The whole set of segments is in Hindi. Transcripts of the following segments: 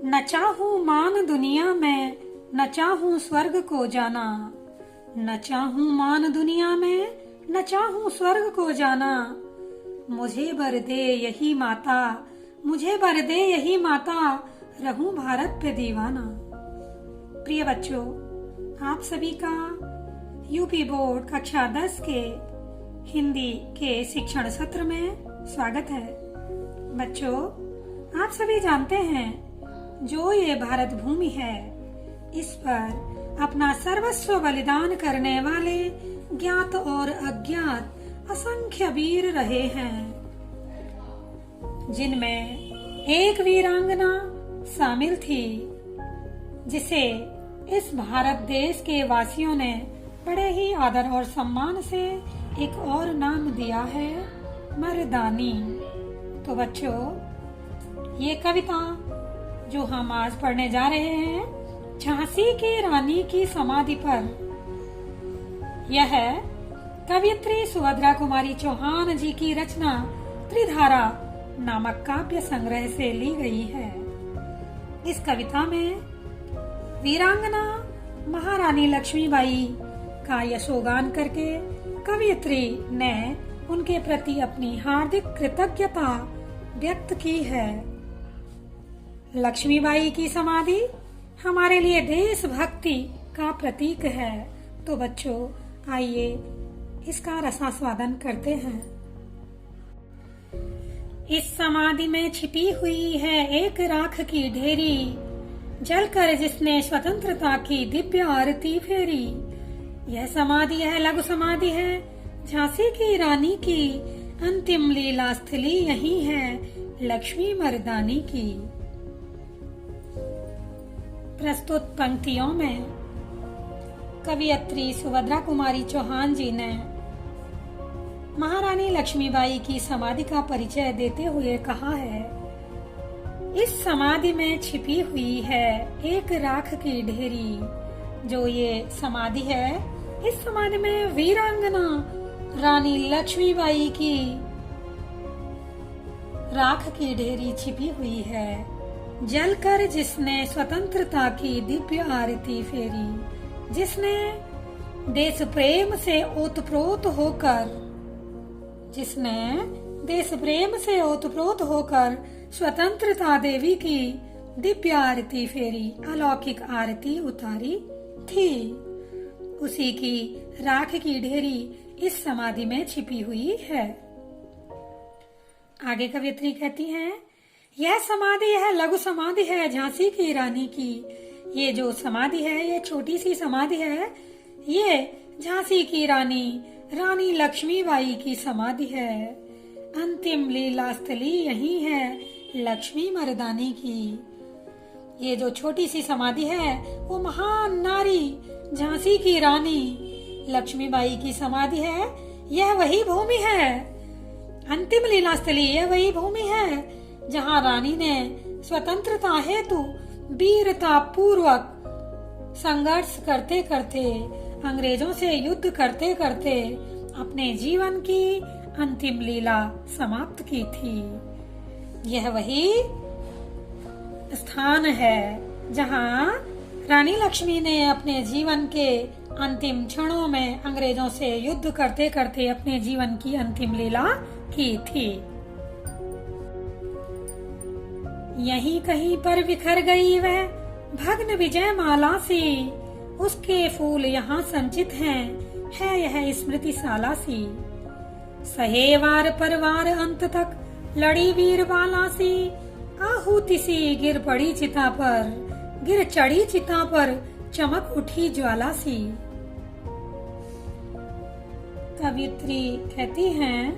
न चाहूं मान दुनिया में, न चाहूं स्वर्ग को जाना। न चाहूं मान दुनिया में, न चाहूं स्वर्ग को जाना। मुझे बर दे यही माता, मुझे बर दे यही माता, रहूं भारत पे दीवाना। प्रिय बच्चों, आप सभी का यूपी बोर्ड कक्षा 10 के हिंदी के शिक्षण सत्र में स्वागत है। बच्चों, आप सभी जानते हैं, जो ये भारत भूमि है, इस पर अपना सर्वस्व बलिदान करने वाले ज्ञात और अज्ञात असंख्य वीर रहे हैं, जिनमें एक वीरांगना शामिल थी, जिसे इस भारत देश के वासियों ने बड़े ही आदर और सम्मान से एक और नाम दिया है, मर्दानी। तो बच्चों, ये कविता जो हम आज पढ़ने जा रहे हैं, झांसी की रानी की समाधि पर, यह कवियत्री सुभद्रा कुमारी चौहान जी की रचना त्रिधारा नामक काव्य संग्रह से ली गई है। इस कविता में वीरांगना महारानी लक्ष्मीबाई का यशोगान करके कवियत्री ने उनके प्रति अपनी हार्दिक कृतज्ञता व्यक्त की है। लक्ष्मीबाई की समाधि हमारे लिए देशभक्ति का प्रतीक है। तो बच्चों, आइए इसका रसास्वादन करते हैं। इस समाधि में छिपी हुई है एक राख की ढेरी, जलकर जिसने स्वतंत्रता की दिव्य आरती फेरी। यह समाधि है, लघु समाधि है, झांसी की रानी की, अंतिम लीला स्थली यही है, लक्ष्मी मर्दानी की। प्रस्तुत पंक्तियों में कवियत्री सुभद्रा कुमारी चौहान जी ने महारानी लक्ष्मीबाई की समाधि का परिचय देते हुए कहा है, इस समाधि में छिपी हुई है एक राख की ढेरी। जो ये समाधि है, इस समाधि में वीरांगना रानी लक्ष्मीबाई की राख की ढेरी छिपी हुई है, जलकर जिसने स्वतंत्रता की दिव्य आरती फेरी, जिसने देश प्रेम से ओतप्रोत होकर स्वतंत्रता देवी की दिव्य आरती फेरी, अलौकिक आरती उतारी थी। उसी की राख की ढेरी इस समाधि में छिपी हुई है। आगे कवियत्री कहती हैं, यह समाधि है, लघु समाधि है, झांसी की रानी की। ये जो समाधि है, ये छोटी सी समाधि है, ये झांसी की रानी लक्ष्मीबाई की समाधि है। अंतिम लीला स्थली यही है, लक्ष्मी मर्दानी की। ये जो छोटी सी समाधि है, वो महान नारी झांसी की रानी लक्ष्मीबाई की समाधि है। यह वही भूमि है, अंतिम लीला स्थली, यह वही भूमि है जहाँ रानी ने स्वतंत्रता हेतु वीरता पूर्वक संघर्ष करते करते, अंग्रेजों से युद्ध करते करते अपने जीवन की अंतिम लीला समाप्त की थी। यह वही स्थान है जहाँ रानी लक्ष्मी ने अपने जीवन के अंतिम क्षणों में अंग्रेजों से युद्ध करते करते अपने जीवन की अंतिम लीला की थी। यहीं कहीं पर बिखर गई वह भग्न विजय माला सी, उसके फूल यहाँ संचित हैं, है यह स्मृति साला सी। सहे वार पर वार अंत तक लड़ी वीर बाला सी, आहुति सी गिर पड़ी चिता पर, गिर चढ़ी चिता पर चमक उठी ज्वाला सी। कवियत्री कहती हैं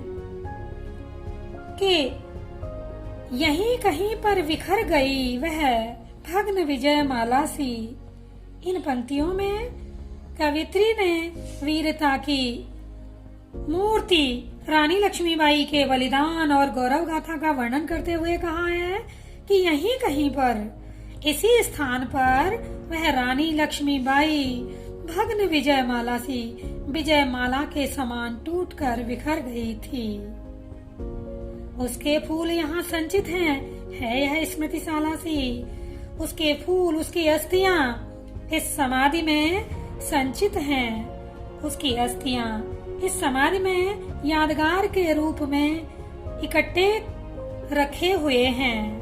कि यहीं कहीं पर बिखर गई वह भग्न विजय माला सी। इन पंक्तियों में कवियत्री ने वीरता की मूर्ति रानी लक्ष्मीबाई के बलिदान और गौरव गाथा का वर्णन करते हुए कहा है कि यहीं कहीं पर, इसी स्थान पर वह रानी लक्ष्मीबाई भग्न विजय माला सी, विजय माला के समान टूटकर बिखर गई थी। उसके फूल यहाँ संचित हैं, है यह स्मृति साला सी। उसके फूल, उसकी अस्थियां इस समाधि में संचित हैं। उसकी अस्थियां इस समाधि में यादगार के रूप में इकट्ठे रखे हुए हैं।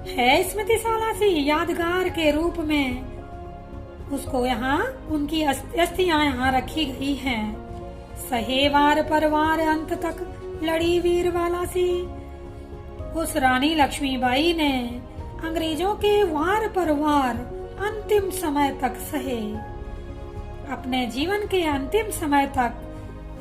है स्मृतिशाला सी यादगार के रूप में उसको यहाँ उनकी अस्थियां यहाँ रखी गई हैं। सहे वार परवार अंत तक लड़ी वीर वाला सी। उस रानी लक्ष्मीबाई ने अंग्रेजों के वार पर वार अंतिम समय तक सहे। अपने जीवन के अंतिम समय तक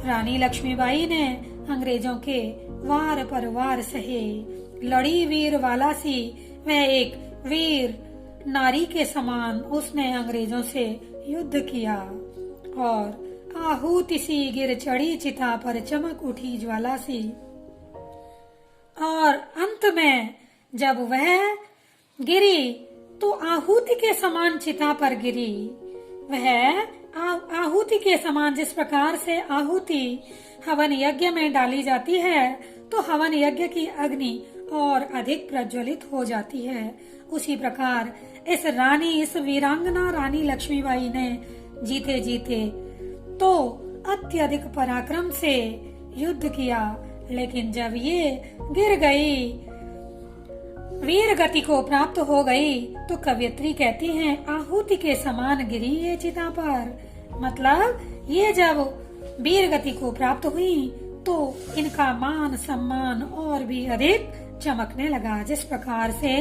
रानी लक्ष्मीबाई ने अंग्रेजों के वार पर वार सहे। लड़ी वीर वाला सी, वह एक वीर नारी के समान उसने अंग्रेजों से युद्ध किया और आहुति सी गिर चढ़ी चिता पर चमक उठी ज्वाला सी। और अंत में जब वह गिरी तो आहुति के समान चिता पर गिरी। वह आहुति के समान, जिस प्रकार से आहुति हवन यज्ञ में डाली जाती है तो हवन यज्ञ की अग्नि और अधिक प्रज्वलित हो जाती है, उसी प्रकार इस वीरांगना रानी लक्ष्मीबाई ने जीते जीते तो अत्यधिक पराक्रम से युद्ध किया। लेकिन जब ये गिर गई, वीर गति को प्राप्त हो गई, तो कवयित्री कहती हैं आहुति के समान गिरी ये चिता पर। मतलब ये जब वीर गति को प्राप्त हुई तो इनका मान सम्मान और भी अधिक चमकने लगा। जिस प्रकार से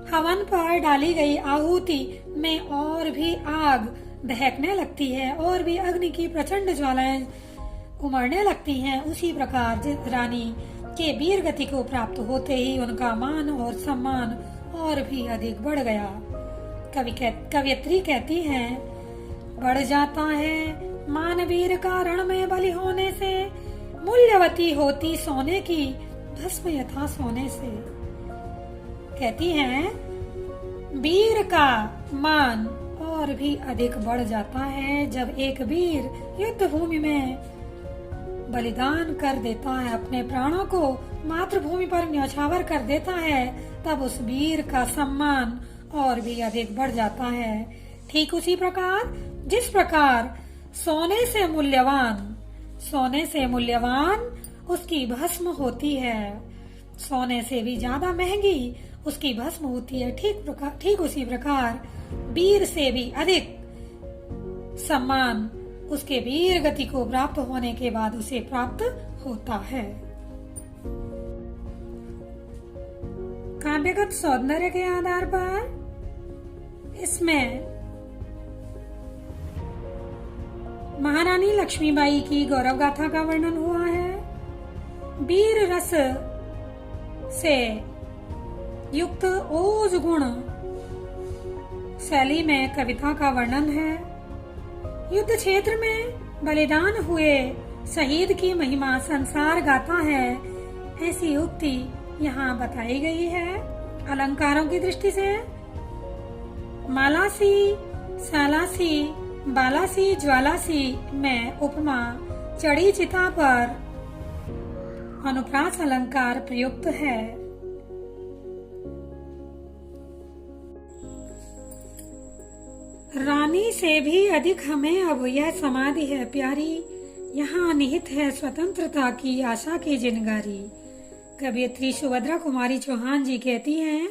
हवन पर डाली गई आहुति में और भी आग दहकने लगती है और भी अग्नि की प्रचंड ज्वालाएं उमड़ने लगती हैं, उसी प्रकार रानी के वीर गति को प्राप्त होते ही उनका मान और सम्मान और भी अधिक बढ़ गया। कवयित्री कहती हैं, बढ़ जाता है मान वीर का रण में बलि होने से, मूल्यवती होती सोने की भस्म यथा सोने से। कहती हैं वीर का मान और भी अधिक बढ़ जाता है जब एक वीर युद्ध भूमि में बलिदान कर देता है, अपने प्राणों को मातृभूमि पर न्यौछावर कर देता है, तब उस वीर का सम्मान और भी अधिक बढ़ जाता है। ठीक उसी प्रकार जिस प्रकार सोने से मूल्यवान उसकी भस्म होती है, सोने से भी ज्यादा महंगी उसकी भस्म होती है, ठीक उसी प्रकार वीर से भी अधिक सम्मान उसके वीर गति को प्राप्त होने के बाद उसे प्राप्त होता है। काव्यगत सौंदर्य के आधार पर इसमें महारानी लक्ष्मीबाई की गौरव गाथा का वर्णन हुआ है। वीर रस से युक्त ओज गुण शैली में कविता का वर्णन है। युद्ध क्षेत्र में बलिदान हुए शहीद की महिमा संसार गाता है, ऐसी उक्ति यहाँ बताई गई है। अलंकारों की दृष्टि से मालासी, सालासी, बालासी, ज्वालासी में उपमा चढ़ी चिता पर अनुप्रास अलंकार प्रयुक्त है। रानी से भी अधिक हमें अब यह समाधि है प्यारी, यहाँ निहित है स्वतंत्रता की आशा की जिनगारी। कवयित्री सुभद्रा कुमारी चौहान जी कहती हैं,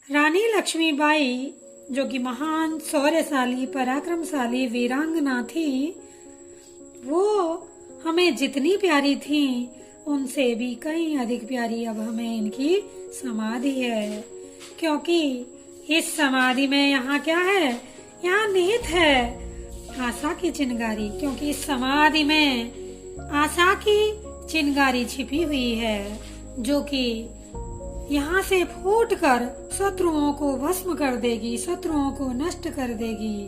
रानी लक्ष्मीबाई जो कि महान शौर्यशाली पराक्रमशाली वीरांगना थी, वो हमें जितनी प्यारी थी उनसे भी कई अधिक प्यारी अब हमें इनकी समाधि है। क्योंकि इस समाधि में यहाँ क्या है, यहाँ निहित है आशा की चिंगारी। क्योंकि इस समाधि में आशा की चिंगारी छिपी हुई है, जो कि यहाँ से फूटकर शत्रुओं को भस्म कर देगी, शत्रुओं को नष्ट कर देगी।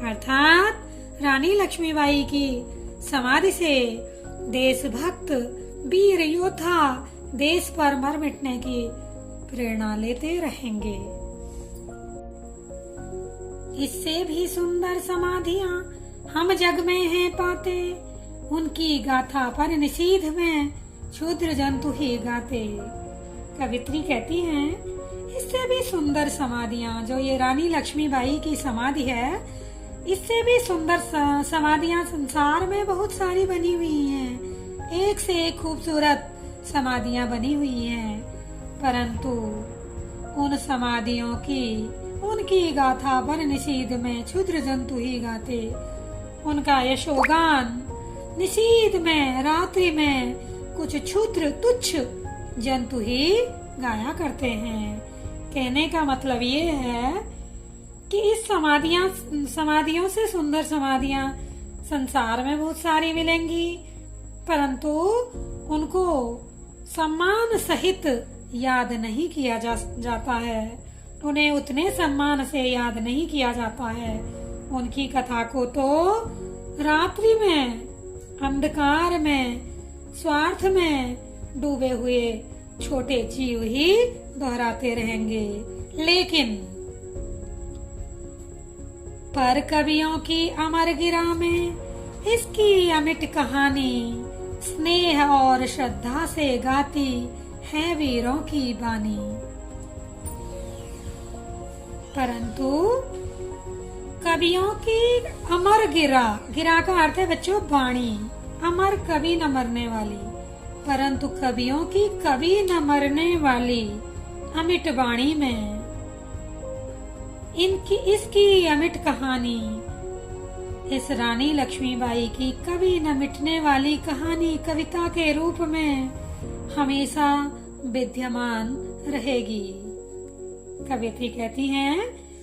अर्थात रानी लक्ष्मीबाई की समाधि से देशभक्त वीर योद्धा देश पर मर मिटने की प्रेरणा लेते रहेंगे। इससे भी सुंदर समाधियां हम जग में हैं पाते, उनकी गाथा पर निषीध में क्षुद्र जंतु ही गाते। कवित्री कहती हैं, इससे भी सुंदर समाधियां, जो ये रानी लक्ष्मीबाई की समाधि है, इससे भी सुंदर समाधियां संसार में बहुत सारी बनी हुई हैं। एक से एक खूबसूरत समाधियां बनी हुई हैं, परंतु उन समाधियों की उनकी गाथा वन निषीद में क्षुद्र जंतु ही गाते। उनका यशोगान निषीद में, रात्रि में कुछ क्षुद्र तुच्छ जंतु ही गाया करते हैं। कहने का मतलब ये है कि इस समाधियों से सुंदर समाधियां संसार में बहुत सारी मिलेंगी, परंतु उनको सम्मान सहित याद नहीं किया जाता है। उन्हें उतने सम्मान से याद नहीं किया जाता है। उनकी कथा को तो रात्रि में, अंधकार में, स्वार्थ में डूबे हुए छोटे जीव ही दोहराते रहेंगे। लेकिन पर कवियों की अमर गिरा में इसकी अमिट कहानी स्नेह और श्रद्धा से गाती है वीरों की बानी। परंतु कवियों की अमर गिरा, गिरा का अर्थ है बच्चों वाणी। अमर कभी न मरने वाली, परंतु कवियों की कभी न मरने वाली अमिट वाणी में इसकी अमिट कहानी, इस रानी लक्ष्मीबाई की कभी न मिटने वाली कहानी कविता के रूप में हमेशा विद्यमान रहेगी। कवियत्री कहती हैं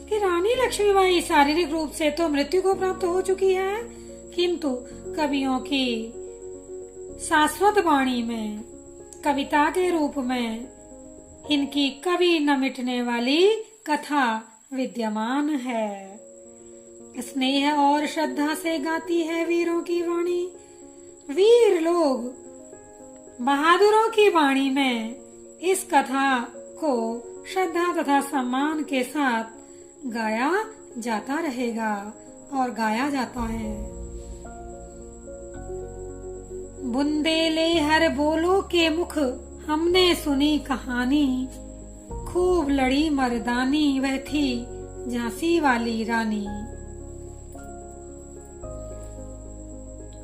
कि रानी लक्ष्मीबाई शारीरिक रूप से तो मृत्यु को प्राप्त हो चुकी है, किंतु कवियों की शाश्वत वाणी में, कविता के रूप में इनकी कभी न मिटने वाली कथा विद्यमान है। स्नेह और श्रद्धा से गाती है वीरों की वाणी। वीर लोग, बहादुरों की वाणी में इस कथा को श्रद्धा तथा सम्मान के साथ गाया जाता रहेगा और गाया जाता है। बुंदेले हर बोलो के मुख हमने सुनी कहानी, खूब लड़ी मर्दानी वह थी झांसी वाली रानी।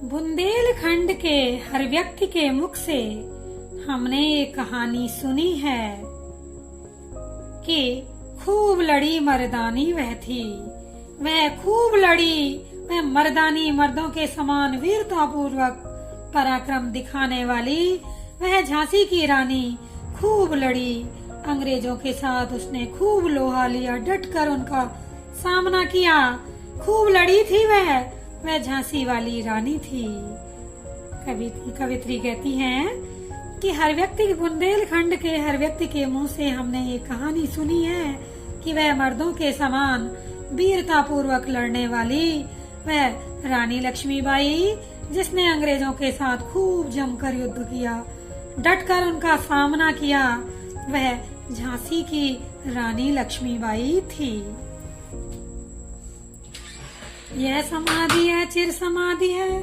बुंदेलखंड के हर व्यक्ति के मुख से हमने ये कहानी सुनी है कि खूब लड़ी मर्दानी वह थी। वह खूब लड़ी, वह मर्दानी, मर्दों के समान वीरता पूर्वक पराक्रम दिखाने वाली वह झांसी की रानी खूब लड़ी। अंग्रेजों के साथ उसने खूब लोहा लिया, डटकर उनका सामना किया। खूब लड़ी थी वह झांसी वाली रानी थी। कवित्री कहती हैं कि हर व्यक्ति, बुंदेलखंड के हर व्यक्ति के मुंह से हमने ये कहानी सुनी है कि वह मर्दों के समान वीरता पूर्वक लड़ने वाली वह रानी लक्ष्मीबाई, जिसने अंग्रेजों के साथ खूब जमकर युद्ध किया, डटकर उनका सामना किया, वह झांसी की रानी लक्ष्मीबाई थी। यह समाधि है, चिर समाधि है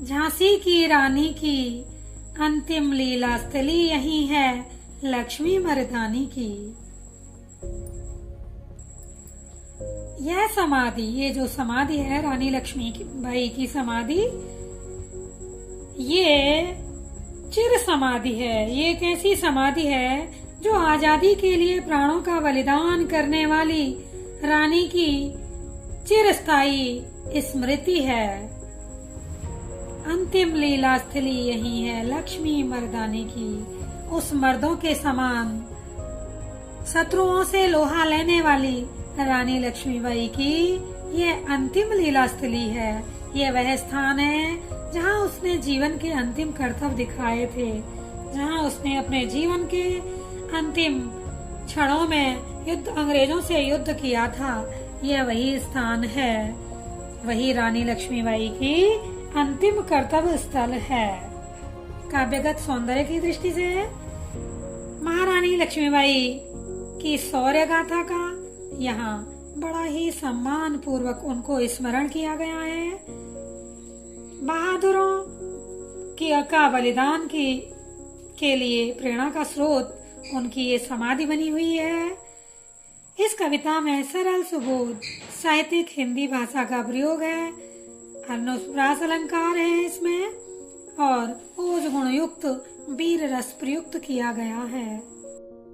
झांसी की रानी की। अंतिम लीला स्थली यही है लक्ष्मी मर्दानी की। यह समाधि, ये जो समाधि है रानी लक्ष्मीबाई की समाधि, ये चिर समाधि है। ये एक ऐसी समाधि है जो आजादी के लिए प्राणों का बलिदान करने वाली रानी की चिरस्थायी स्मृति है। अंतिम लीला स्थली यही है लक्ष्मी मर्दानी की। उस मर्दों के समान शत्रुओं से लोहा लेने वाली रानी लक्ष्मीबाई की यह अंतिम लीला स्थली है। यह वह स्थान है जहाँ उसने जीवन के अंतिम कर्तव्य दिखाए थे, जहाँ उसने अपने जीवन के अंतिम क्षणों में अंग्रेजों से युद्ध किया था। यह वही स्थान है, वही रानी लक्ष्मीबाई की अंतिम कर्तव्य स्थल है। काव्यगत सौंदर्य की दृष्टि से महारानी लक्ष्मीबाई की शौर्य गाथा का यहाँ बड़ा ही सम्मान पूर्वक उनको स्मरण किया गया है। बहादुरों का बलिदान के लिए प्रेरणा का स्रोत उनकी ये समाधि बनी हुई है। इस कविता में सरल सुबोध साहित्यिक हिंदी भाषा का प्रयोग है। अनुप्रास अलंकार है इसमें और ओज गुण युक्त वीर रस प्रयुक्त किया गया है।